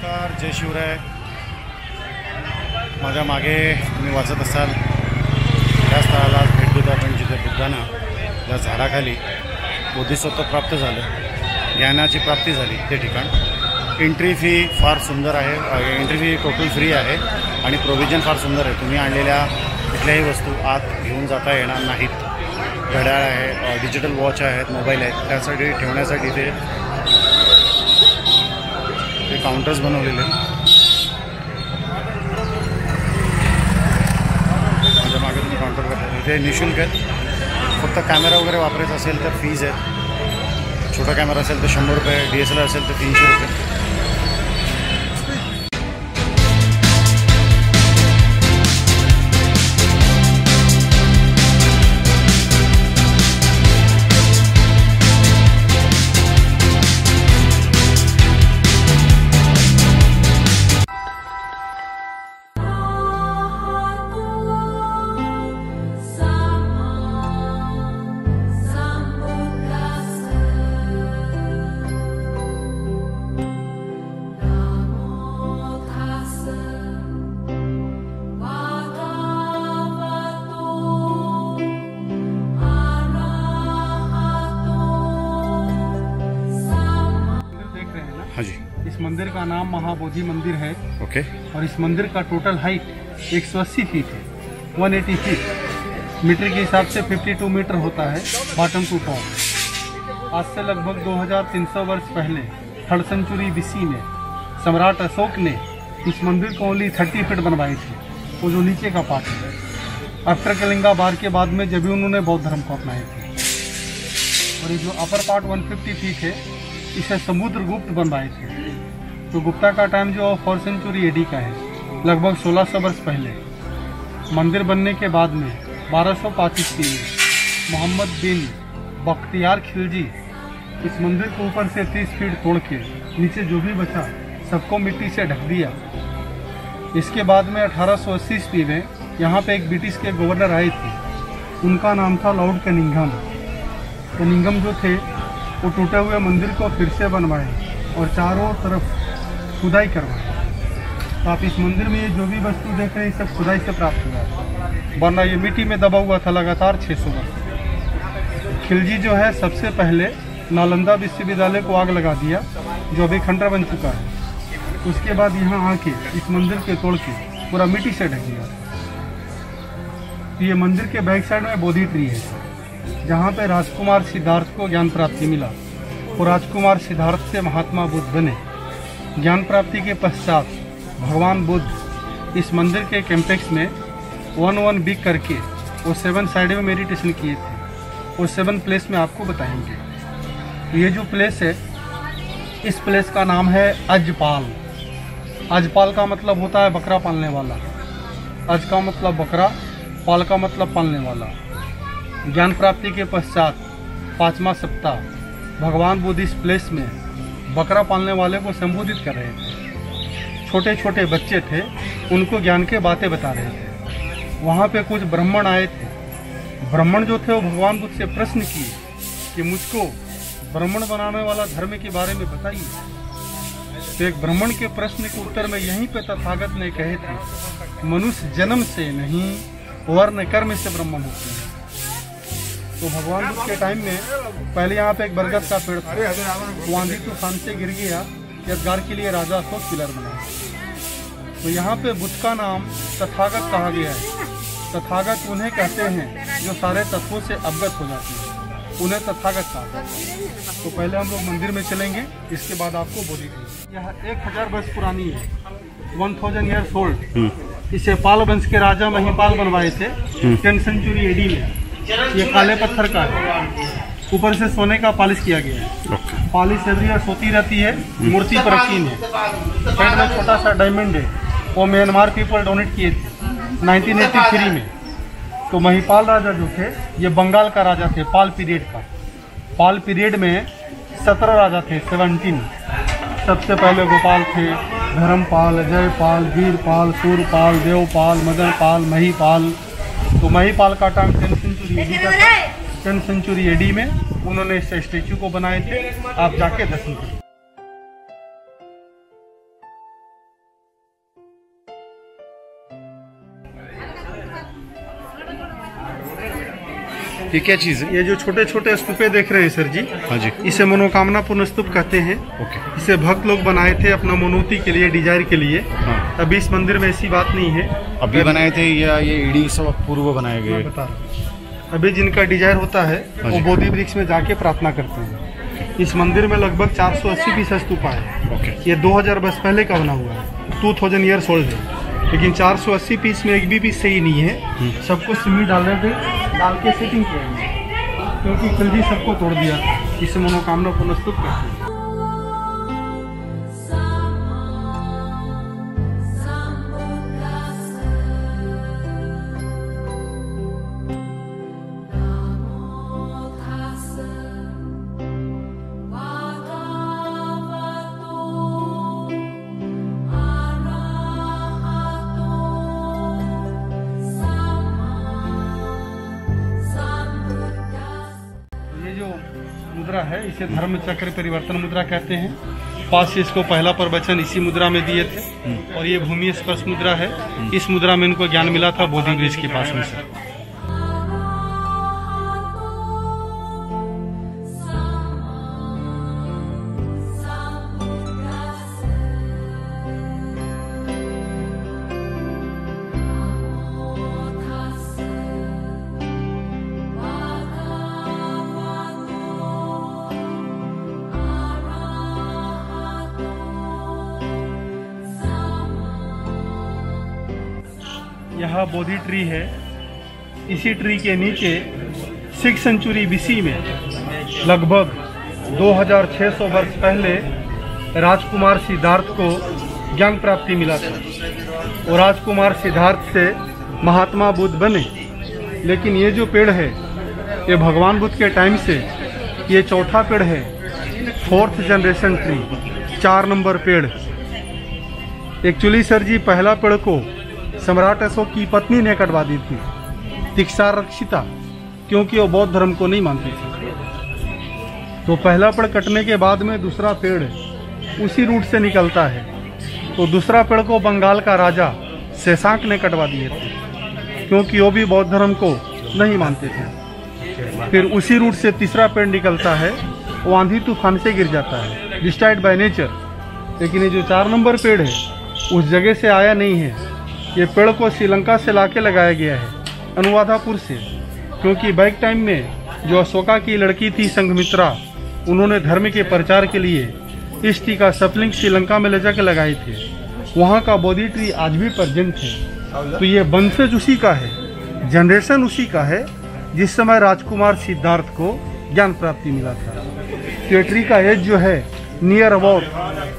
नमस्कार, जय शिवराय. माझ्या मागे तुम्ही वाचत असाल त्या स्थळाला भेट देतो आपण जिथे बुद्धांना त्या झाडाखाली बोधिसत्व प्राप्त झालं, ज्ञानाची प्राप्ती झाली ते ठिकाण. एंट्री फी फार सुंदर आहे, एंट्री फी टोटल फ्री आहे आणि प्रोव्हिजन फार सुंदर आहे. तुम्ही आणलेल्या कुठल्याही वस्तू आत घेऊन जाता येणार नाहीत. घड्याळ आहे, डिजिटल वॉच आहेत, मोबाईल आहेत, त्यासाठी ठेवण्यासाठी ते काउंटर्स बनवलेले आहेत. माझ्या मागे तुम्ही काउंटर करता, इथे निःशुल्क आहेत. फक्त कॅमेरा वगैरे वापरायचा असेल तर फीज आहेत. छोटा कॅमेरा असेल तर 100 रुपये, DSLR असेल तर 300 रुपये. हाँ जी. इस मंदिर का नाम महाबोधि मंदिर है. ओके. और इस मंदिर का टोटल हाइट 180 फीट है. 180 फीट मीटर के हिसाब से 52 मीटर होता है बॉटम टू टॉप. आज से लगभग 2300 वर्ष पहले 3rd सेंचुरी BC में सम्राट अशोक ने इस मंदिर को ओनली 30 फीट बनवाए थे. वो जो नीचे का पार्ट है. आफ्टर कलिंगा वार के बाद में जब भी उन्होंने बौद्ध धर्म को अपनाए थे. और ये जो अपर पार्ट 150 फीट है, इसे समुद्रगुप्त बनवाए थे. तो गुप्ता का टाइम जो 4th सेंचुरी AD का है, लगभग 1600 वर्ष पहले. मंदिर बनने के बाद में 1205 ईस्वी में मोहम्मद बिन बख्तियार खिलजी इस मंदिर को ऊपर से 30 फीट तोड़ के नीचे जो भी बचा सबको मिट्टी से ढक दिया. इसके बाद में 1880 ईस्वी में यहाँ पे एक ब्रिटिश के गवर्नर आए थे. उनका नाम था लॉर्ड कनिंघम. कनिंघम जो थे वो टूटे हुए मंदिर को फिर से बनवाए और चारों तरफ खुदाई करवाए. तो आप इस मंदिर में ये जो भी वस्तु देख रहे हैं सब खुदाई से प्राप्त हुआ है, वरना ये मिट्टी में दबा हुआ था लगातार 600 वर्ष. खिलजी जो है सबसे पहले नालंदा विश्वविद्यालय को आग लगा दिया, जो अभी खंडर बन चुका है. उसके बाद यहाँ आके इस मंदिर के तोड़ के पूरा मिट्टी से ढक दिया. ये मंदिर के बैक साइड में बोधि ट्री है, जहाँ पे राजकुमार सिद्धार्थ को ज्ञान प्राप्ति मिला. और राजकुमार सिद्धार्थ से महात्मा बुद्ध बने. ज्ञान प्राप्ति के पश्चात भगवान बुद्ध इस मंदिर के कैंपेक्स में 1 वीक करके वो 7 साइड में मेडिटेशन किए थे. वो 7 प्लेस में आपको बताएंगे. ये जो प्लेस है, इस प्लेस का नाम है अजपाल. अजपाल का मतलब होता है बकरा पालने वाला. अज का मतलब बकरा, पाल का मतलब पालने वाला. ज्ञान प्राप्ति के पश्चात 5वां सप्ताह भगवान बुद्ध इस प्लेस में बकरा पालने वाले को संबोधित कर रहे थे. छोटे छोटे बच्चे थे, उनको ज्ञान के बातें बता रहे थे. वहाँ पे कुछ ब्राह्मण आए थे. ब्राह्मण जो थे वो भगवान बुद्ध से प्रश्न किए कि मुझको ब्राह्मण बनाने वाला धर्म के बारे में बताइए. तो एक ब्राह्मण के प्रश्न के उत्तर में यहीं पे तथागत ने कहे थे, मनुष्य जन्म से नहीं वर्ण कर्म से ब्रह्म होते हैं. तो भगवान बुद्ध के टाइम में पहले यहाँ पे एक बरगद का पेड़ था, वो आंधी तूफान से गिर गया. यदगार के लिए राजा अशोक पिलर बनाया. तो यहाँ पे बुद्ध का नाम तथागत कहा गया है. तथागत उन्हें कहते हैं जो सारे तत्वों से अवगत हो जाते हैं, उन्हें तथागत कहा. तो पहले हम लोग मंदिर में चलेंगे, इसके बाद आपको बोधि देंगे. यह 1000 वर्ष पुरानी है, 1000 ईयर्स ओल्ड. इसे पाल वंश के राजा महिपाल बनवाए थे 10th सेंचुरी AD में. ये काले पत्थर का है, ऊपर से सोने का पॉलिश किया गया है. पॉलिश एवरी ईयर होती रहती है. मूर्ति प्राचीन है. साइड में छोटा सा डायमंड है, वो म्यांमार पीपल डोनेट किए थे 1983 में. तो महिपाल राजा जो थे ये बंगाल का राजा थे, पाल पीरियड का. पाल पीरियड में 17 राजा थे, 17. सबसे पहले गोपाल थे, धर्मपाल, जयपाल, वीरपाल, सूरपाल, देवपाल, मदनपाल, महिपाल. तो महिपाल का टाइम 10th सेंचुरी AD का था. 10th सेंचुरी AD में उन्होंने इस स्टैचू को बनाए थे. आप जाके दर्शन करें. ये क्या चीज़ है? ये जो छोटे छोटे स्तूपे देख रहे हैं सर जी, हाँ जी। इसे मनोकामना पूर्ण स्तूप कहते हैं। ओके। इसे भक्त लोग बनाए थे अपना मनोती के लिए, डिजायर के लिए। हाँ। अभी इस मंदिर में ऐसी बात नहीं है। अभी बनाए थे या ये ईडी सब पूर्व बनाए मैं गए? बता रहा हूँ। अभी जिनका डिजायर होता है हाँ वो जी। बोधि वृक्ष में जाके प्रार्थना करते हैं। इस मंदिर में लगभग 480 पीस स्तूपा है। ओके। ये 2000 वर्ष पहले का बना हुआ है, 2000 ईयर्स ओल्ड है। लेकिन 480 पीस में एक भी पीस सही नहीं है। सबको सिमी डाल के सेटिंग किया है, क्योंकि खिलजी सबको तोड़ दिया था। इसे मनोकामना पूर्ण स्तूप कहते हैं। मुद्रा है, इसे धर्म चक्र परिवर्तन मुद्रा कहते हैं। पास से इसको पहला प्रवचन इसी मुद्रा में दिए थे। और ये भूमि स्पर्श मुद्रा है। इस मुद्रा में इनको ज्ञान मिला था बोधि वृक्ष के पास में से। यहाँ बोधि ट्री है। इसी ट्री के नीचे 6th सेंचुरी BC में लगभग 2600 वर्ष पहले राजकुमार सिद्धार्थ को ज्ञान प्राप्ति मिला था। और राजकुमार सिद्धार्थ से महात्मा बुद्ध बने। लेकिन ये जो पेड़ है ये भगवान बुद्ध के टाइम से ये चौथा पेड़ है, 4th जनरेशन ट्री, 4 नंबर पेड़। एक्चुअली सर जी पहला पेड़ को सम्राट अशोक की पत्नी ने कटवा दी थी, तिक्सा रक्षिता, क्योंकि वो बौद्ध धर्म को नहीं मानती थी। तो पहला पेड़ कटने के बाद में दूसरा पेड़ उसी रूट से निकलता है। तो दूसरा पेड़ को बंगाल का राजा शशांक ने कटवा दिए थे, क्योंकि वो भी बौद्ध धर्म को नहीं मानते थे। फिर उसी रूट से तीसरा पेड़ निकलता है, वो आंधी तूफान से गिर जाता है, डिस्ट्रॉयड बाय नेचर। लेकिन ये जो 4 नंबर पेड़ है उस जगह से आया नहीं है। ये पेड़ को श्रीलंका से लाके लगाया गया है, अनुराधापुर से। क्योंकि बैक टाइम में जो अशोका की लड़की थी संघमित्रा, उन्होंने धर्म के प्रचार के लिए इस ट्री का सप्लिंग श्रीलंका में ले जाकर लगाए थे। वहाँ का बोधि ट्री आज भी प्रेजेंट है। तो ये वंशज उसी का है, जनरेशन उसी का है जिस समय राजकुमार सिद्धार्थ को ज्ञान प्राप्ति मिला था। तो ये ट्री का एज जो है नियर अबाउट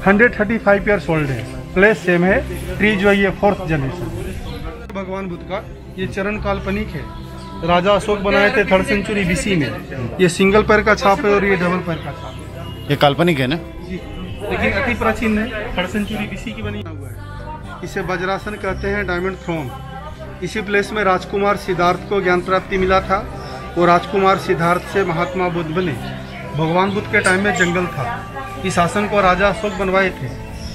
135 ईयर्स ओल्ड है। प्लेस सेम है, ट्री जो है ये 4th जनरेशन। भगवान बुद्ध का ये चरण काल्पनिक है। राजा अशोक बनाए थे 3rd सेंचुरी BC में। ये सिंगल पैर का छाप है और ये डबल पैर का छाप है। ये काल्पनिक है ना जी, लेकिन अति प्राचीन है, 3rd सेंचुरी BC की बनी हुआ है। इसे वज्रासन कहते हैं, डायमंड थ्रोन। इसी प्लेस में राजकुमार सिद्धार्थ को ज्ञान प्राप्ति मिला था। वो राजकुमार सिद्धार्थ से महात्मा बुद्ध बने। भगवान बुद्ध के टाइम में जंगल था। इस आसन को राजा अशोक बनवाए थे।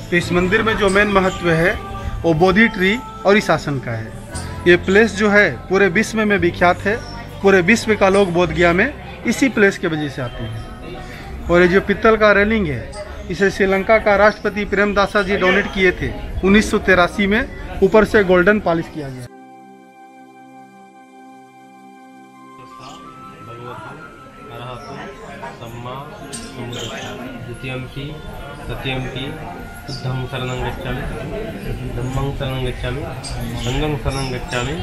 तो इस मंदिर में जो मेन महत्व है वो बोधि ट्री और इस आसन का है। ये प्लेस जो है पूरे विश्व में विख्यात है। पूरे विश्व का लोग बोध गया में इसी प्लेस के वजह से आते हैं। और ये जो पित्तल का रेलिंग है, इसे श्रीलंका का राष्ट्रपति प्रेमदासा जी डोनेट किए थे 1983 में। ऊपर से गोल्डन पॉलिश किया गया। बुद्धं शरणं गच्छामि, धम्मं शरणं गच्छामि, संघं शरणं गच्छामि,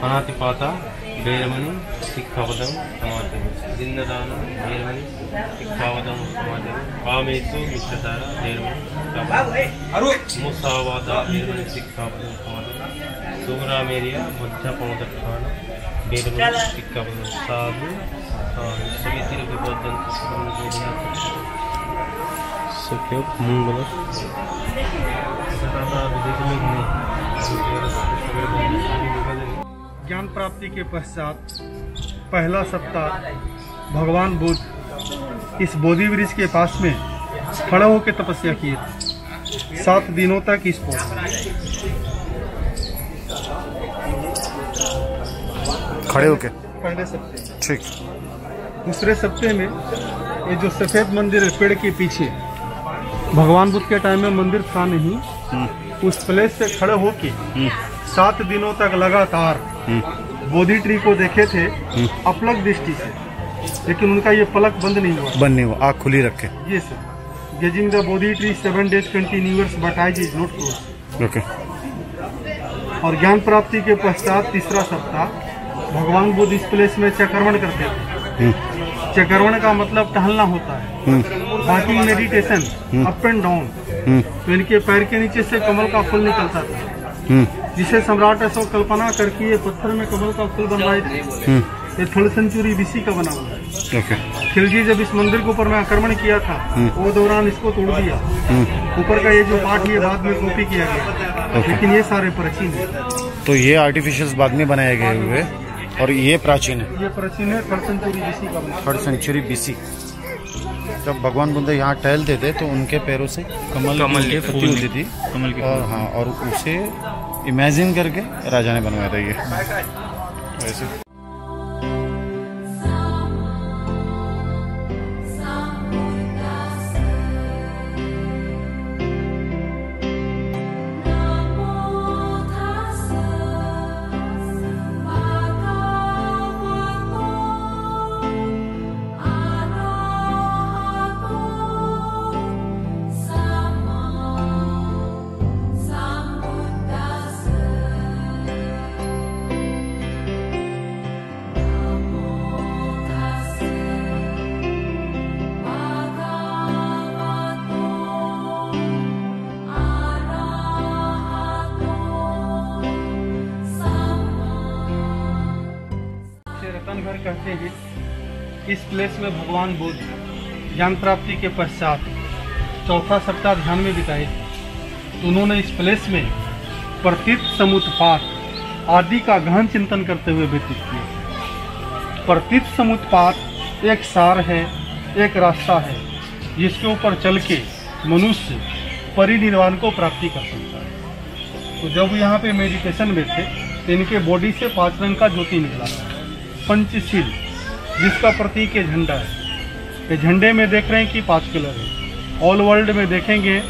पाणातिपाता वेरमणि शिक्षापदं समादयामि, जिन्नदानं वेरमणि शिक्षापदं समादयामि, कामेषु मित्रधारा वेरमणि मुसावादा वेरमणि शिक्षापदं समादयामि, सुग्रामेरिया मध्यपमदक्षाण वेरमणि शिक्षापदं साधु समितिरपि ज्ञान प्राप्ति के पश्चात पहला सप्ताह भगवान बुद्ध इस बोधि वृक्ष के पास में खड़े होकर तपस्या किए थे 7 दिनों तक। इस खड़े होके पहले सप्ते। ठीक। दूसरे सप्ते में ये जो सफेद मंदिर है पेड़ के पीछे, भगवान बुद्ध के टाइम में मंदिर था नहीं, उस प्लेस से खड़े होके 7 दिनों तक लगातार बोधि ट्री को देखे थे अपलक दृष्टि से, लेकिन उनका ये पलक बंद नहीं हुआ, आँख खुली रखे। ये sir gazing the Bodhi tree 7 days continuous but eyes is not close. Okay. और ज्ञान प्राप्ति के पश्चात तीसरा सप्ताह भगवान बुद्ध इस प्लेस में चक्रवण करते थे। चक्रवण का मतलब टहलना होता है, walking meditation, up and down. तो इनके पैर के नीचे से कमल का फूल निकलता था, जिसे सम्राट अशोक कल्पना करके ये पत्थर में कमल का फूल बनवाए थे। ये 3rd century BC का बना हुआ है। ओके। खिलजी जब इस मंदिर के ऊपर में आक्रमण किया था, वो दौरान इसको तोड़ दिया। ऊपर का ये जो पार्ट ये बाद में कॉपी किया गया, लेकिन ये सारे प्राचीन है। तो ये आर्टिफिशियल बाद में बनाए गए हुए और ये प्राचीन है। ये प्राचीन है, 3rd century BC का बना। 3rd century BC। जब भगवान बुद्ध यहाँ टहलते थे तो उनके पैरों से कमल की पत्ती होती थी, कमल की। और हाँ, और उसे इमेजिन करके राजा ने बनवाया था ये ऐसे। रतन घर कहते हैं, इस प्लेस में भगवान बुद्ध ज्ञान प्राप्ति के पश्चात 4था सप्ताह ध्यान में बिताए। तो उन्होंने इस प्लेस में प्रतीत समुत्पात आदि का गहन चिंतन करते हुए व्यतीत किया। प्रतीत समुत्पात एक सार है, एक रास्ता है, जिसके ऊपर चल के मनुष्य परिनिर्वाण को प्राप्ति कर सकता है। तो जब यहाँ पे मेडिटेशन में थे, इनके बॉडी से 5 रंग का ज्योति निकला, पंचशील, जिसका प्रतीक है झंडा है। ये झंडे में देख रहे हैं कि 5 कलर है। ऑल वर्ल्ड में देखेंगे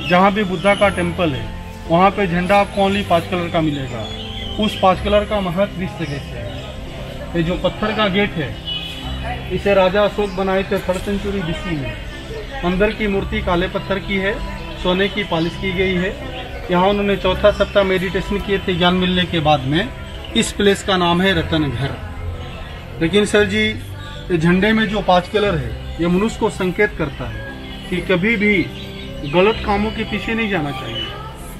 जहाँ भी बुद्धा का टेम्पल है, वहाँ पे झंडा आपको ओनली 5 कलर का मिलेगा। उस 5 कलर का महत्व इस जगह से है। ये जो पत्थर का गेट है, इसे राजा अशोक बनाए थे 3rd century BC में। अंदर की मूर्ति काले पत्थर की है, सोने की पॉलिश की गई है। यहाँ उन्होंने 4था सप्ताह मेडिटेशन किए थे ज्ञान मिलने के बाद में। इस प्लेस का नाम है रतन घर। लेकिन सर जी, ये झंडे में जो 5 कलर है, ये मनुष्य को संकेत करता है कि कभी भी गलत कामों के पीछे नहीं जाना चाहिए,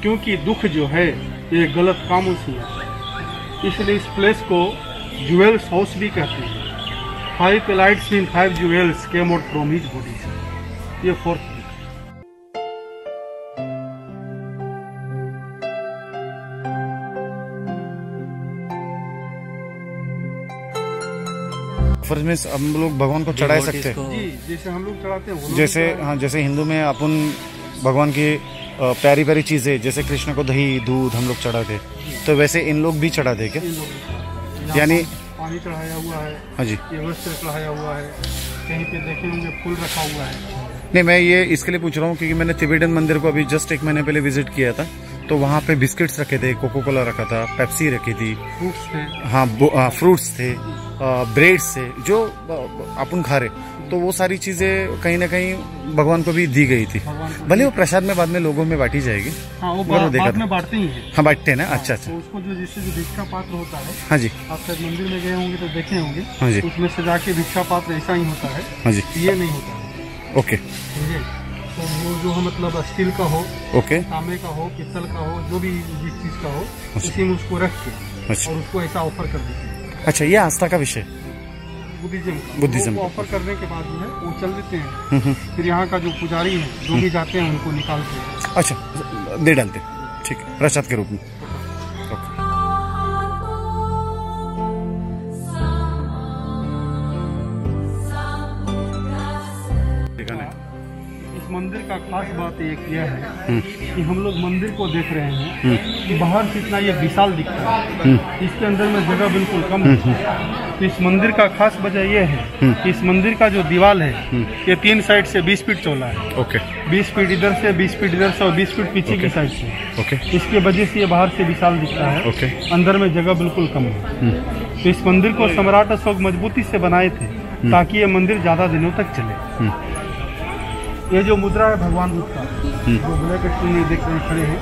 क्योंकि दुख जो है ये गलत कामों से आता है। इसलिए इस प्लेस को ज्वेल्स हाउस भी कहते हैं। 5 lights in 5 jewels came out from his body। ये 4th। फर्ज में हम लोग भगवान को चढ़ा सकते हैं जी, जैसे हम लोग चढ़ाते हैं। जैसे हाँ, जैसे हिंदू में अपन भगवान की प्यारी प्यारी चीजें, जैसे कृष्ण को दही दूध हम लोग चढ़ाते, तो वैसे इन लोग भी चढ़ाते क्या? यानी पानी चढ़ाया हुआ है। हाँ जी। ये वस्त्र चढ़ाया हुआ है, कहीं पे देखे होंगे फूल रखा हुआ है। नहीं, मैं ये इसके लिए पूछ रहा हूँ क्योंकि मैंने तिबेटन मंदिर को अभी जस्ट 1 महीने पहले विजिट किया था, तो वहाँ पे बिस्किट्स रखे थे, कोको कोला रखा था, पेप्सी रखी थी, फ्रूट्स थे। हाँ, फ्रूट्स थे, ब्रेड्स थे, जो अपन खा रहे, तो वो सारी चीजें कहीं ना कहीं भगवान को भी दी गई थी। भले वो प्रसाद में बाद में लोगों में बांटी जाएगी। हाँ, वो बाद में बांटते ही हैं। हाँ, बांटते हैं ना। अच्छा अच्छा। तो उसको जो जैसे जो भिक्षा पात्र होता है, हाँ जी, आप शायद मंदिर में गए होंगे तो देखे होंगे। हाँ जी। उसमें सजा के भिक्षा पात्र ऐसा ही होता है। हाँ जी। ये नहीं होता है। ओके। समझे? तो वो जो है मतलब स्टील का हो, ओके, तांबे का हो, पित्तल का हो, जो भी जिस चीज का हो, उसी में उसको रख के अच्छा। और उसको ऐसा ऑफर कर देते हैं। अच्छा, ये आस्था का विषय, बुद्धिज्म का ऑफर करने के बाद जो है वो चल देते हैं। फिर यहाँ का जो पुजारी है, जो भी जाते हैं उनको निकालते हैं। अच्छा, दे डालते, ठीक है, प्रसाद के रूप में। इस मंदिर का खास बात एक यह है कि हम लोग मंदिर को देख रहे हैं कि बाहर से इतना ये विशाल दिखता है, इसके अंदर में जगह बिल्कुल कम है। तो इस मंदिर का खास वजह यह है कि इस मंदिर का जो दीवार है ये 3 साइड से 20 फीट चौड़ा है। ओके। 20 फीट इधर से, 20 फीट इधर से और 20 फीट पीछे की साइड से। ओके। इसके वजह से ये बाहर से विशाल दिखता है। ओके। अंदर में जगह बिल्कुल कम है। तो इस मंदिर को सम्राट अशोक मजबूती से बनाए थे ताकि ये मंदिर ज्यादा दिनों तक चले। ये जो मुद्रा है भगवान बुद्ध का, जो ब्लैक स्टोन में देख रहे खड़े हैं,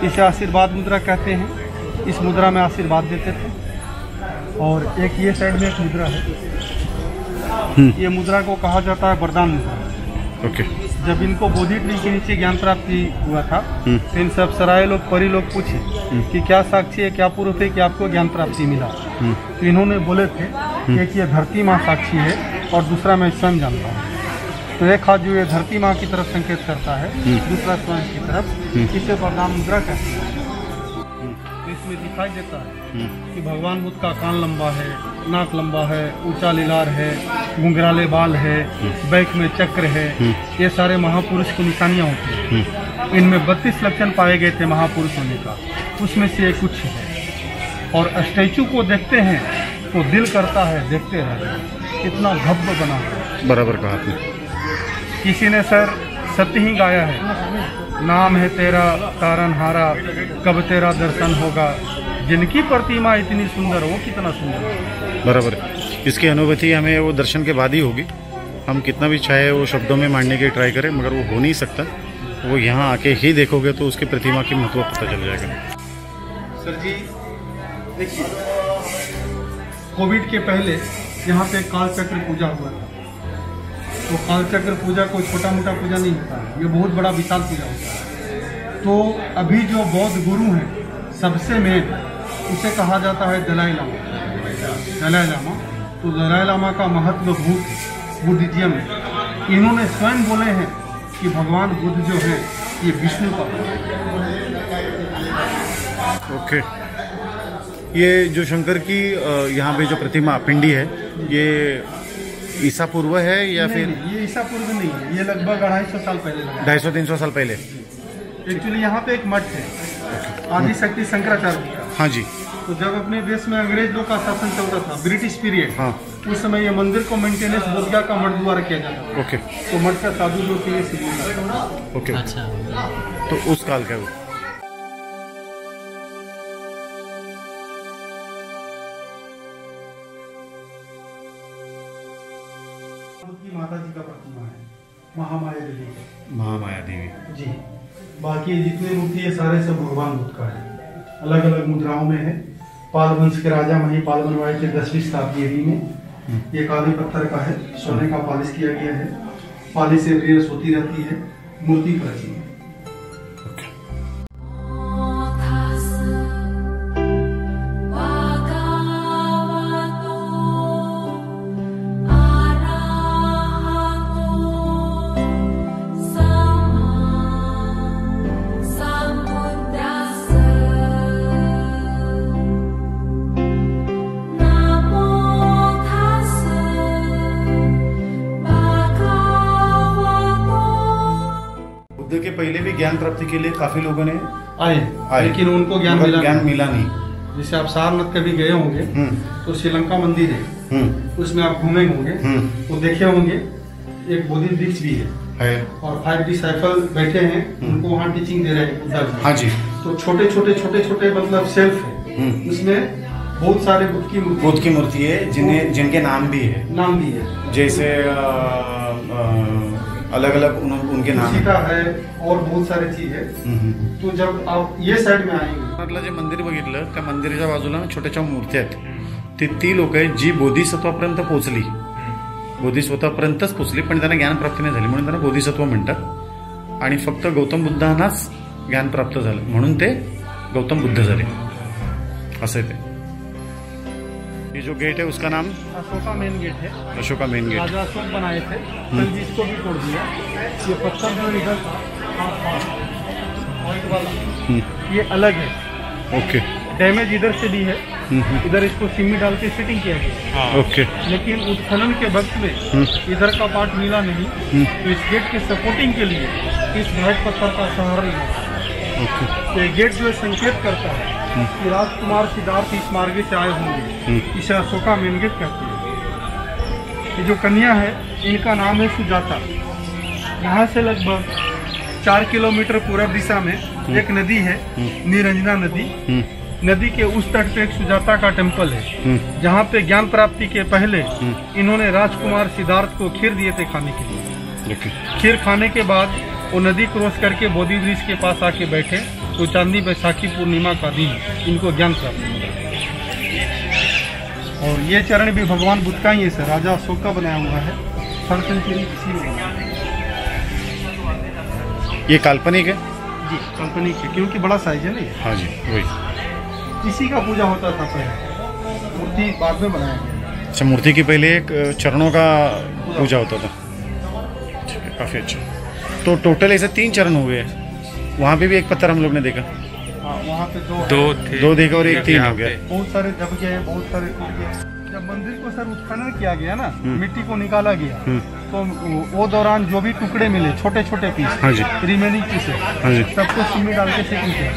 इसे आशीर्वाद मुद्रा कहते हैं। इस मुद्रा में आशीर्वाद देते थे। और एक ये साइड में एक मुद्रा है, ये मुद्रा को कहा जाता है वरदान मुद्रा। ओके। जब इनको बोधि ट्री के नीचे ज्ञान प्राप्ति हुआ था तो इन सब सराय लोग, परी लोग पूछे कि क्या साक्षी है, क्या प्रूफ है कि आपको ज्ञान प्राप्ति मिला। तो इन्होंने बोले थे कि एक ये धरती माँ साक्षी है और दूसरा मैं स्वयं जानता हूँ। तो एक हाथ जो ये धरती माँ की तरफ संकेत करता है, दूसरा स्वयं की तरफ, इसे वरदान मुद्रा कहते हैं। तो इसमें दिखाई देता है कि भगवान बुद्ध का कान लंबा है, नाक लंबा है, ऊंचा लीलार है, घुंघराले बाल है, बैक में चक्र है। ये सारे महापुरुष की निशानियां होती हैं। इनमें 32 लक्षण पाए गए थे महापुरुष होने का, उसमें से ये कुछ है। और स्टैचू को देखते हैं तो दिल करता है देखते रहे, इतना भव्य बना है। बराबर कहा आपने। किसी ने सर सत्य ही गाया है, नाम है तेरा तारनहारा, कब तेरा दर्शन होगा। जिनकी प्रतिमा इतनी सुंदर, वो कितना सुंदर। बराबर। इसकी अनुभूति हमें वो दर्शन के बाद ही होगी। हम कितना भी चाहे वो शब्दों में मांडने की ट्राई करें, मगर वो हो नहीं सकता। वो यहाँ आके ही देखोगे तो उसकी प्रतिमा की महत्व पता चल जाएगा। सर जी देखिए, कोविड के पहले यहाँ पे कालचक्र पूजा हुआ था। तो कालचक्र पूजा कोई छोटा मोटा पूजा नहीं होता है, ये बहुत बड़ा विशाल पूजा होता है। तो अभी जो बौद्ध गुरु हैं सबसे मेन, उसे कहा जाता है दलाई लामा। दलाई लामा, तो दलाई लामा का महत्व बुद्धिज्म है। इन्होंने स्वयं बोले हैं कि भगवान बुद्ध जो है ये विष्णु का। ओके। ये जो शंकर की यहाँ पे जो प्रतिमा पिंडी है, ये ईसा पूर्व है या नहीं, फिर नहीं, ये ईसा पूर्व नहीं है, ये लगभग 250 साल पहले लगा। 250-300 साल पहले। एक्चुअली यहाँ पे एक मठ है, आदि शक्ति शंकराचार्य जी का। हाँ जी। तो जब अपने देश में अंग्रेज लोग का शासन चलता था, ब्रिटिश पीरियड, हाँ। उस समय ये मंदिर को मेंटेनेंस बोधगया का मठ द्वारा किया जाता था। ओके। तो मठ का साधु लोग के लिए सिद्ध। ओके। अच्छा। तो उस काल का वो। की माता जी का प्रतिमा है, महामाया देवी। महामाया देवी जी। बाकी जितने मूर्ति है सारे सब भगवान बुद्ध का है, अलग अलग मुद्राओं में है। पाल वंश के राजा महिपाल बनवाए थे 10वीं शताब्दी में। ये काले पत्थर का है, सोने का पॉलिश किया गया है, पॉलिश से रेस होती रहती है। मूर्ति प्राचीन है। बुद्ध के पहले भी ज्ञान प्राप्ति के लिए काफी लोगों ने आए, लेकिन उनको ज्ञान मिला नहीं। जैसे आप सारनाथ कभी गए होंगे तो श्रीलंका मंदिर है, उसमें आप घूमे होंगे तो देखे होंगे एक बोधि वृक्ष भी है और 5 डिसाइपल बैठे हैं, उनको वहाँ टीचिंग दे रहे हैं। हाँ जी। तो छोटे छोटे मतलब सेल्फ है, उसमें बहुत सारे बुद्ध की मूर्ति है जिनके नाम भी है। जैसे अलग अलग उनके नाम है और बहुत सारे चीज है। तो जब आप ये साइड में आएंगे, जे मंदिर बघितलं त्या मंदिराच्या बाजूला छोट्या मूर्त्या आहेत, ती लोक आहेत जी बोधिसत्वापर्यंत पोहोचली, बोधिसत्वापर्यंतच पोहोचली, पण त्यांना ज्ञान प्राप्ती नाही झाली म्हणून त्यांना बोधिसत्व म्हणतात। आणि फक्त गौतम बुद्धांनाच ज्ञान प्राप्त झालं म्हणून ते गौतम बुद्ध झाले, असं ते। ये जो गेट है उसका नाम अशोका मेन गेट है। अशोका मेन गेट राजा अशोक बनाए थे, कल जी इसको भी तोड़ दिया। ये पत्थर जो इधर व्हाइट वाला ये अलग है। ओके। डैमेज इधर से भी है इधर इसको सीमी डाल के सेटिंग किया गया। ओके। लेकिन उत्खनन के वक्त में इधर का पार्ट मिला नहीं, तो इस गेट के सपोर्टिंग के लिए इस घाट पत्थर का सहारा लिया। तो ये गेट जो संकेत करता है कि राजकुमार सिद्धार्थ इस मार्ग से आए होंगे। इसे अशोका मेन गेट कहते हैं। ये जो कन्या है इनका नाम है सुजाता। यहाँ से लगभग 4 किलोमीटर पूर्व दिशा में एक नदी है, निरंजना नदी। नदी के उस तट पे एक सुजाता का टेम्पल है, जहाँ पे ज्ञान प्राप्ति के पहले इन्होंने राजकुमार सिद्धार्थ को खीर दिए थे खाने के लिए। खीर खाने के बाद वो नदी क्रॉस करके बोधि वृक्ष के पास आके बैठे, तो चांदी बैसाखी पूर्णिमा का दिन इनको ज्ञान प्राप्त हुआ। और ये चरण भी भगवान बुद्ध का ही है सर, राजा अशोक का बनाया हुआ है। ये काल्पनिक है जी, काल्पनिक है क्योंकि बड़ा साइज है ना ये। हाँ जी, वही। इसी का पूजा होता था पहले, मूर्ति बाद में बनाया गया। अच्छा, मूर्ति की पहले एक चरणों का पूजा होता था। ठीक है, काफ़ी अच्छा। तो टोटल ऐसे 3 चरण हुए हैं। वहाँ पे भी एक पत्थर हम लोग ने देखा। हाँ, वहाँ पे दो देखा और एक 3 हो गया। बहुत सारे दब गए, बहुत सारे टूट गए। जब मंदिर को सर उत्खनन किया गया ना, मिट्टी को निकाला गया, तो वो दौरान जो भी टुकड़े मिले, छोटे छोटे पीस, हाँ जी, रिमेनिंग पीसेस, हाँ जी, सबको सिमी डाल के सेटिंग किया।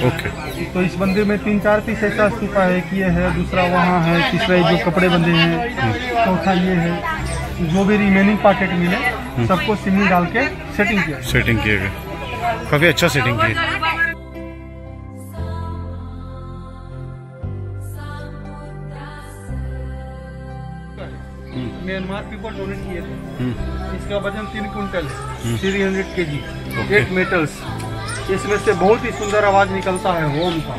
ओके। तो इस मंदिर में 3-4 पीस ऐसा स्तूपा है कि ये है, दूसरा वहाँ है, तीसरा जो कपड़े बंधे हैं, चौथा ये है। जो भी रिमेनिंग पाकेट मिले सबको सिमी डाल के सेटिंग किया। सेटिंग किए गए, काफ़ी अच्छा सेटिंग किए। म्यांमार पीपल डोनेट किए थे। इसका वजन 3 क्विंटल है, 300 kg, 8 मेटल्स। इसमें से बहुत ही सुंदर आवाज निकलता है होम का।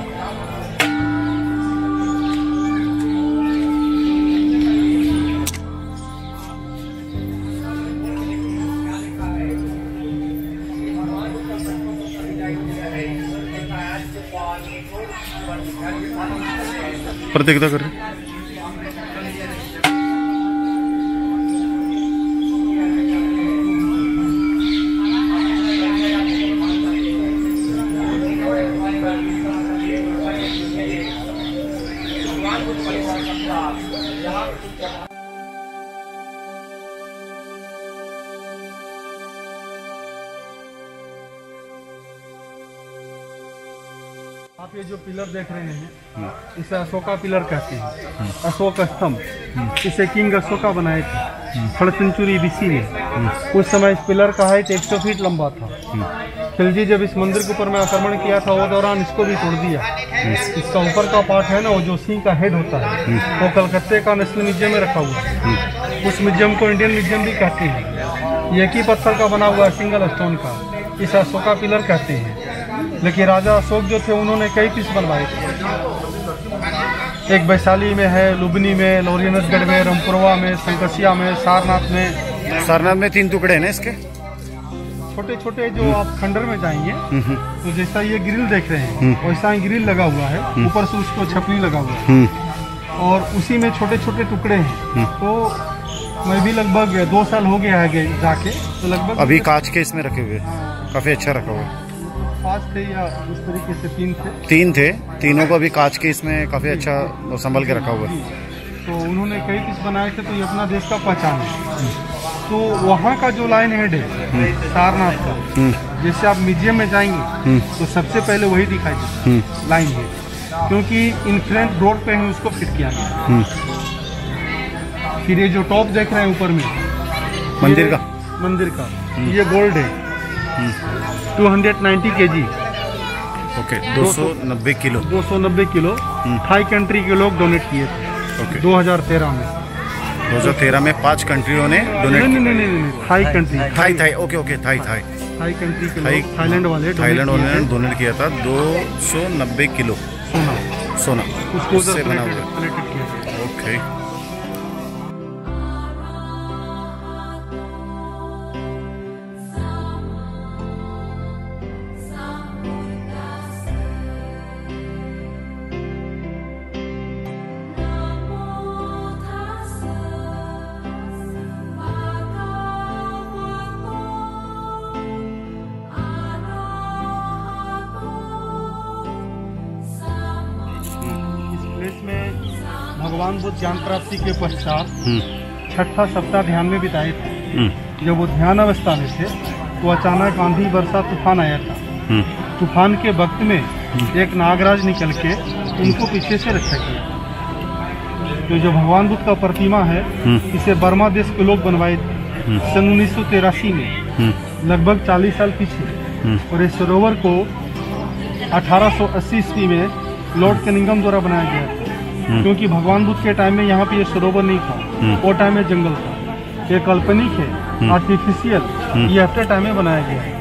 प्रतियोगिता कर रहे। आप ये जो पिलर देख रहे हैं इसे अशोका पिलर कहते हैं। अशोक स्तंभ, इसे किंग अशोका बनाए थे 3rd सेंचुरी BC में। उस समय इस पिलर का हाइट 100 फीट लंबा था। खिलजी जब इस मंदिर के ऊपर में आक्रमण किया था, वो दौरान इसको भी तोड़ दिया। इसका ऊपर का पार्ट है ना, वो जो सिंह का हेड होता है, वो कलकत्ते का नेशनल म्यूजियम में रखा हुआ है। उस म्यूजियम को इंडियन म्यूजियम भी कहते हैं। ये एक ही पत्थर का बना हुआ है, सिंगल स्टोन का, इसे अशोका पिलर कहते हैं। लेकिन राजा अशोक जो थे उन्होंने कई पीस बनवाए थे। एक वैशाली में है, लुबनी में, लौरियनसगढ़ में, रामपुरवा में, संकसिया में, सारनाथ में। सारनाथ में 3 टुकड़े हैं ना इसके, छोटे छोटे। जो आप खंडर में जाएंगे तो जैसा ये ग्रिल देख रहे हैं वैसा ही ग्रिल लगा हुआ है, ऊपर से उसको छपरी लगा हुआ है, और उसी में छोटे छोटे टुकड़े हैं। तो मैं भी लगभग 2 साल हो गया है जाके, तो लगभग अभी कांच के इसमें रखे हुए, काफी अच्छा रखा हुआ है। 5 थे या इस तरीके से 3 थे। 3 थे, तीनों को अभी कांच के इसमें काफी अच्छा संभल के रखा हुआ है। तो उन्होंने कई पीस बनाए थे, तो ये अपना देश का पहचान है। तो वहाँ का जो लाइन हेड है सारनाथ का, जैसे आप म्यूजियम में जाएंगे तो सबसे पहले वही दिखाई देता लाइन हेड, क्योंकि इन्फ्रेंट डोर पे ही उसको फिट किया गया। फिर ये जो टॉप देख रहे हैं ऊपर में मंदिर का ये गोल्ड है, 290 kg, okay, 290 kilo. 290 kilo Thai country के लोग डोनेट किए थे। ओके, 2013 में। 2013 में 5 कंट्रियों ने डोनेट। नहीं, Thai country. Thai okay, Thai country के लोग, थाईलैंड वाले ने डोनेट किया था 290 किलो सोना उसको उससे बना हुआ। कनेक्टेड किया गया। ओके, भगवान बुद्ध ज्ञान प्राप्ति के पश्चात छठा सप्ताह ध्यान में बिताए थे। जब वो ध्यान अवस्था में थे तो अचानक आंधी बरसा तूफान आया था। तूफान के वक्त में एक नागराज निकल के उनको पीछे से रक्षा किया। तो जो भगवान बुद्ध का प्रतिमा है इसे बर्मा देश के लोग बनवाए थे सन 1983 में, लगभग 40 साल पीछे। और इस सरोवर को 1880 ईस्वी में लॉर्ड कनिंघम द्वारा बनाया गया था, क्योंकि भगवान बुद्ध के टाइम में यहाँ पे ये सरोवर नहीं था, वो टाइम में जंगल था। ये काल्पनिक है, आर्टिफिशियल, ये अपने टाइम में बनाया गया है।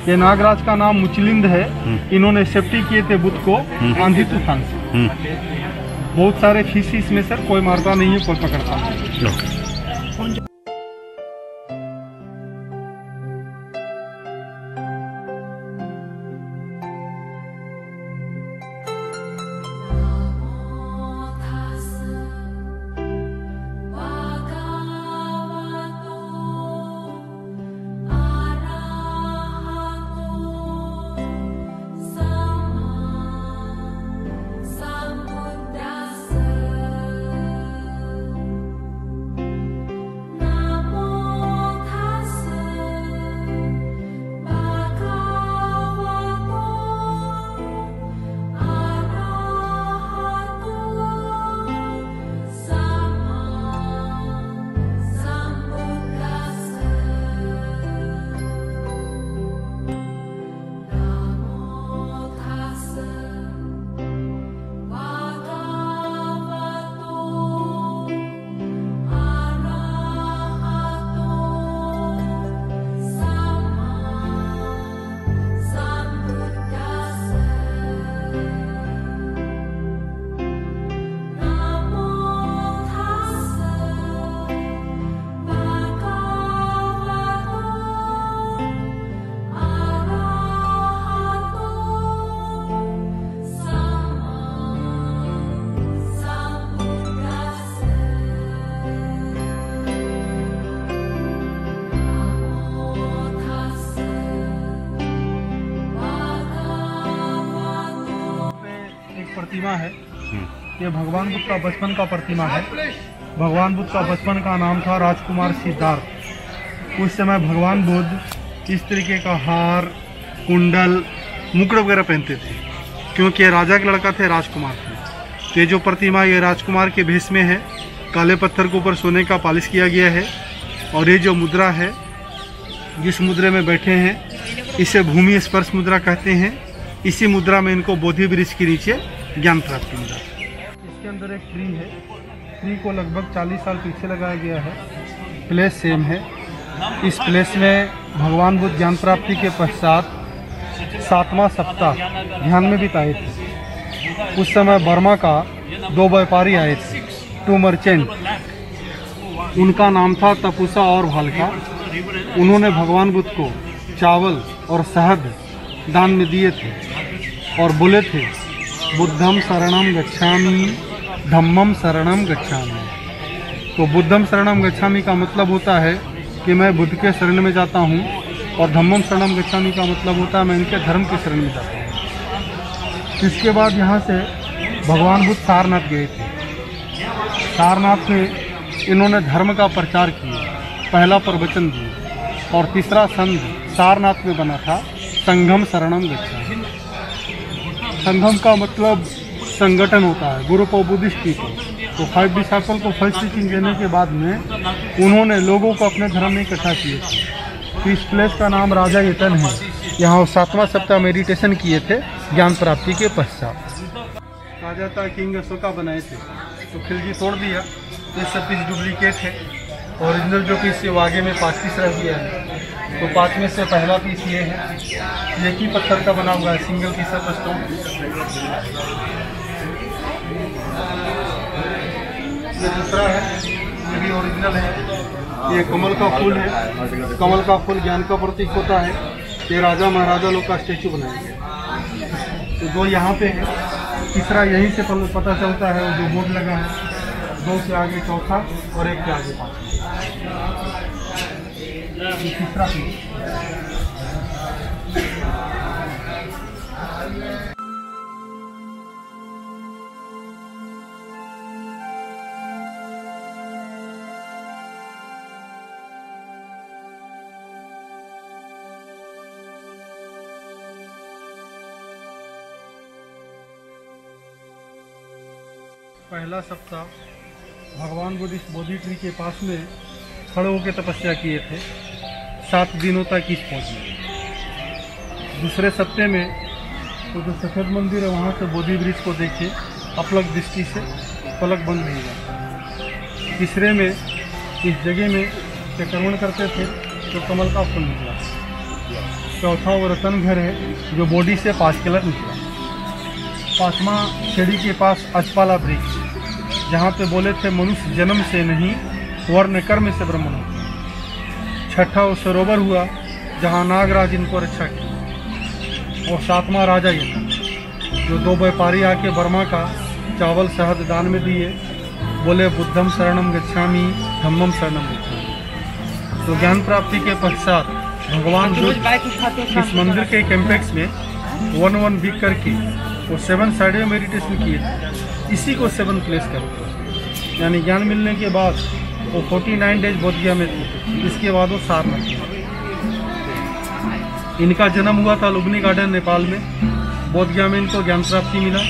ये नागराज का नाम मुचलिंद है। इन्होंने सेफ्टी किए थे बुद्ध को आंधी तूफान से। बहुत सारे फिश इसमें से कोई मारता नहीं है, कोई पकड़ता नहीं। प्रतिमा है। ये भगवान बुद्ध का बचपन का प्रतिमा है। भगवान बुद्ध का बचपन का नाम था राजकुमार सिद्धार्थ। उस समय भगवान बुद्ध इस तरीके का हार, कुंडल, मुकुट वगैरह पहनते थे, क्योंकि ये राजा के लड़का थे, राजकुमार थे। तो ये जो प्रतिमा ये राजकुमार के भेष में है। काले पत्थर के ऊपर सोने का पॉलिश किया गया है। और ये जो मुद्रा है, जिस मुद्रे में बैठे हैं, इसे भूमि स्पर्श मुद्रा कहते हैं। इसी मुद्रा में इनको बोधि वृक्ष के नीचे ज्ञान प्राप्ति मिला। इसके अंदर एक ट्री है। ट्री को लगभग 40 साल पीछे लगाया गया है। प्लेस सेम है। इस प्लेस में भगवान बुद्ध ज्ञान प्राप्ति के पश्चात 7वां सप्ताह ध्यान में बिताए थे। उस समय बर्मा का 2 व्यापारी आए थे, 2 मर्चेंट। उनका नाम था तपुसा और भालका। उन्होंने भगवान बुद्ध को चावल और शहद दान में दिए थे और बोले थे, बुद्धम शरणम गच्छामि, धम्मम शरणम गच्छामि। तो बुद्धम शरणम गच्छामि का मतलब होता है कि मैं बुद्ध के शरण में जाता हूँ, और धम्मम शरणम गच्छामि का मतलब होता है मैं इनके धर्म के शरण में जाता हूँ। इसके बाद यहाँ से भगवान बुद्ध सारनाथ गए थे। सारनाथ में इन्होंने धर्म का प्रचार किया, पहला प्रवचन दिया। और तीसरा संघ सारनाथ में बना था, संघम शरणम गच्छामि। संघम का मतलब संगठन होता है, ग्रुप ऑफ बुद्धिस्ट पीपल। तो 5 डिसाइपल को फर्स्ट टीचिंग देने के बाद में उन्होंने लोगों को अपने धर्म में इकट्ठा किए थे। तो इस प्लेस का नाम राजा यतन है। यहाँ 7वां सप्ताह मेडिटेशन किए थे ज्ञान प्राप्ति के पश्चात। राजा था किंग अशोका बनाए थे, तो खिलजी तोड़ दिया। ये सब पीस डुप्लीकेट है। ओरिजिनल जो पीस है वो आगे में 5 पीस रह गया है। तो 5 में से पहला पीस ये है। एक ही पत्थर का बना हुआ है, सिंगल पीस ऑफ स्टोन। ये दूसरा है, ये भी ओरिजिनल है। ये कमल का फूल है। कमल का फूल ज्ञान का प्रतीक होता है। ये राजा महाराजा लोग का स्टेचू बनाया गया। तो 2 यहाँ पे है। तीसरा यहीं से पता चलता है, जो बोर्ड लगा है। 2 के आगे चौथा और 1 के आगे 5। तीसरा पीस। पहला सप्ताह भगवान बुद्ध इस बोधि ट्री के पास में खड़े होकर तपस्या किए थे 7 दिनों तक इस पहुँच में। दूसरे सप्ताह में तो जो सफेद मंदिर है वहाँ से बोधि वृक्ष को देखे अपलक दृष्टि से पलक बंद नहीं जाता। तीसरे में इस जगह में चक्रमण करते थे तो कमल का फूल निकला। चौथा वो रतन घर है जो बॉडी से 5 किलर निकला। 5वां सीढ़ी के पास अचपाला वृक्ष जहाँ पे बोले थे मनुष्य जन्म से नहीं वर्ण कर्म से ब्रह्मण होता। 6ठा वो सरोवर हुआ जहाँ नागराज इनको रक्षा की। और 7वां राजा ये था जो 2 व्यापारी आके बर्मा का चावल शहद दान में दिए, बोले बुद्धम शरणम गच्छामि धम्मम शरणम गच्छामि। तो ज्ञान प्राप्ति के पश्चात भगवान बुद्ध इस मंदिर के कैंपेक्स में 1 वीक करके वो 7 साइड मेडिटेशन किए थे। इसी को 7 प्लेस करते हैं। यानी ज्ञान मिलने के बाद वो 49 डेज बोध गया में थे। इसके बाद वो सारनाथ में। इनका जन्म हुआ था लुम्बिनी गार्डन नेपाल में। बोध गया में इनको ज्ञान प्राप्ति मिला।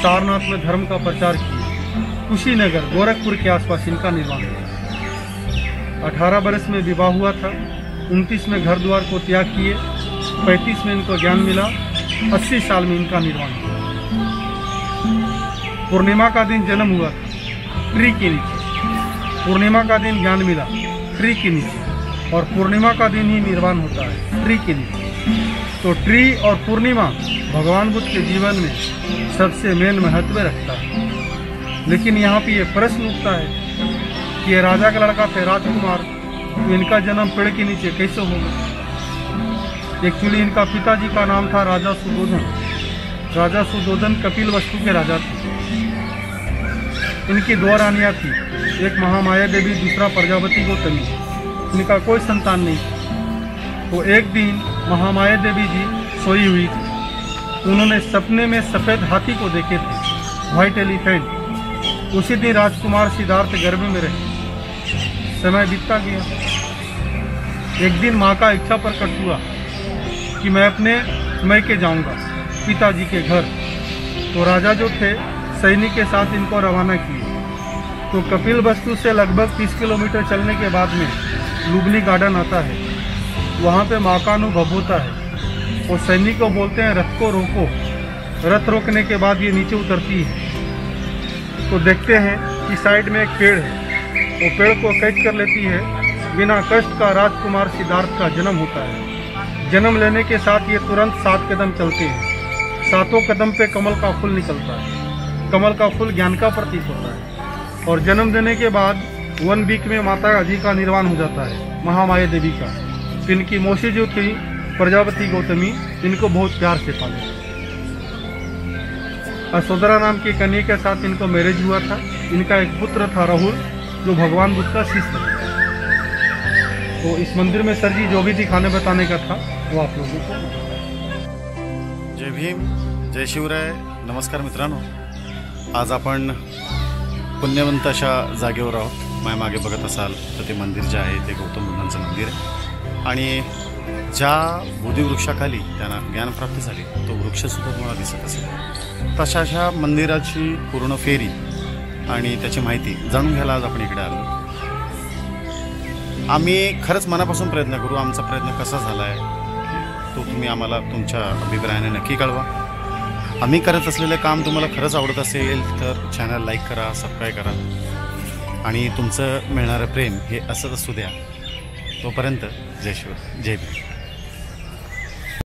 सारनाथ में धर्म का प्रचार किया। कुशीनगर गोरखपुर के आसपास इनका निर्माण हुआ। 18 वर्ष में विवाह हुआ था। 29 में घर द्वार को त्याग किए। 35 में इनको ज्ञान मिला। 80 साल में इनका निर्वाण हुआ। पूर्णिमा का दिन जन्म हुआ था ट्री के नीचे। पूर्णिमा का दिन ज्ञान मिला ट्री के नीचे। और पूर्णिमा का दिन ही निर्वाण होता है ट्री के नीचे। तो ट्री और पूर्णिमा भगवान बुद्ध के जीवन में सबसे मेन महत्व रखता है। लेकिन यहाँ पे ये प्रश्न उठता है कि ये राजा का लड़का थे राजकुमार, तो इनका जन्म पेड़ के नीचे कैसे होगा। एक्चुअली इनका पिताजी का नाम था राजा सुदोधन। राजा सुदोधन कपिल वस्तु के राजा थे। इनकी 2 रानियाँ थी, एक महामाया देवी, दूसरा प्रजापति गौतमी। इनका कोई संतान नहीं था। तो एक दिन महामाया देवी जी सोई हुई थी। उन्होंने सपने में सफ़ेद हाथी को देखे थे, व्हाइट एलिफेंट। उसी दिन राजकुमार सिद्धार्थ गर्भ में रहे। समय बीतता गया। एक दिन माँ का इच्छा प्रकट हुआ कि मैं अपने मैके जाऊंगा पिताजी के घर। तो राजा जो थे सैनिक के साथ इनको रवाना किए। तो कपिल वस्तु से लगभग 30 किलोमीटर चलने के बाद में लुम्बिनी गार्डन आता है। वहाँ पे माँ का अनुभव होता है। और सैनिक को बोलते हैं रथ को रोको। रथ रोकने के बाद ये नीचे उतरती है। तो देखते हैं कि साइड में एक पेड़ है। वो पेड़ को कैच कर लेती है। बिना कष्ट का राजकुमार सिद्धार्थ का जन्म होता है। जन्म लेने के साथ ये तुरंत 7 कदम चलते हैं। 7 कदम पे कमल का फूल निकलता है। कमल का फूल ज्ञान का प्रतीक होता है। और जन्म देने के बाद 1 वीक में माता जी का निर्वाण हो जाता है, महामाया देवी का। इनकी मौसी जो थी प्रजापति गौतमी, इनको बहुत प्यार से पाले। यशोधरा नाम की कन्या के साथ इनको मैरिज हुआ था। इनका एक पुत्र था राहुल, जो भगवान बुद्ध का शिष्य था। तो इस मंदिर में सर जी जो भी दिखाने बताने का था वो आप लोगों को। जय भीम, जय शिवराय, नमस्कार मित्रांनो। आज आपण पुण्यवंत अशा जागेवर आहोत। मागे बघत असाल तर ते मंदिर जे आहे ते गौतम बुद्धांचं मंदिर आहे। आणि ज्या बोधिवृक्षाखाली त्यांना ज्ञानप्राप्ती झाली तो वृक्षसुद्धा तुम्हाला दिसत असेल। तशा अशा मंदिराची पूर्ण फेरी आणि त्याची माहिती जाणून घ्यायला आज आपण इकडे आलो। आम्ही खरंच मनापासून प्रयत्न करू। आमचा प्रयत्न कसा झाला आहे तो तुम्ही आम्हाला तुमच्या अभिप्रायाने नक्की कळवा। आम्ही करत असलेले काम तुम्हाला खरंच आवडत असेल तर चॅनल लाईक करा, सबस्क्राईब करा आणि तुमचं मिळणारं प्रेम हे असंच असू द्या। तोपर्यंत जय शिव, जय भीम।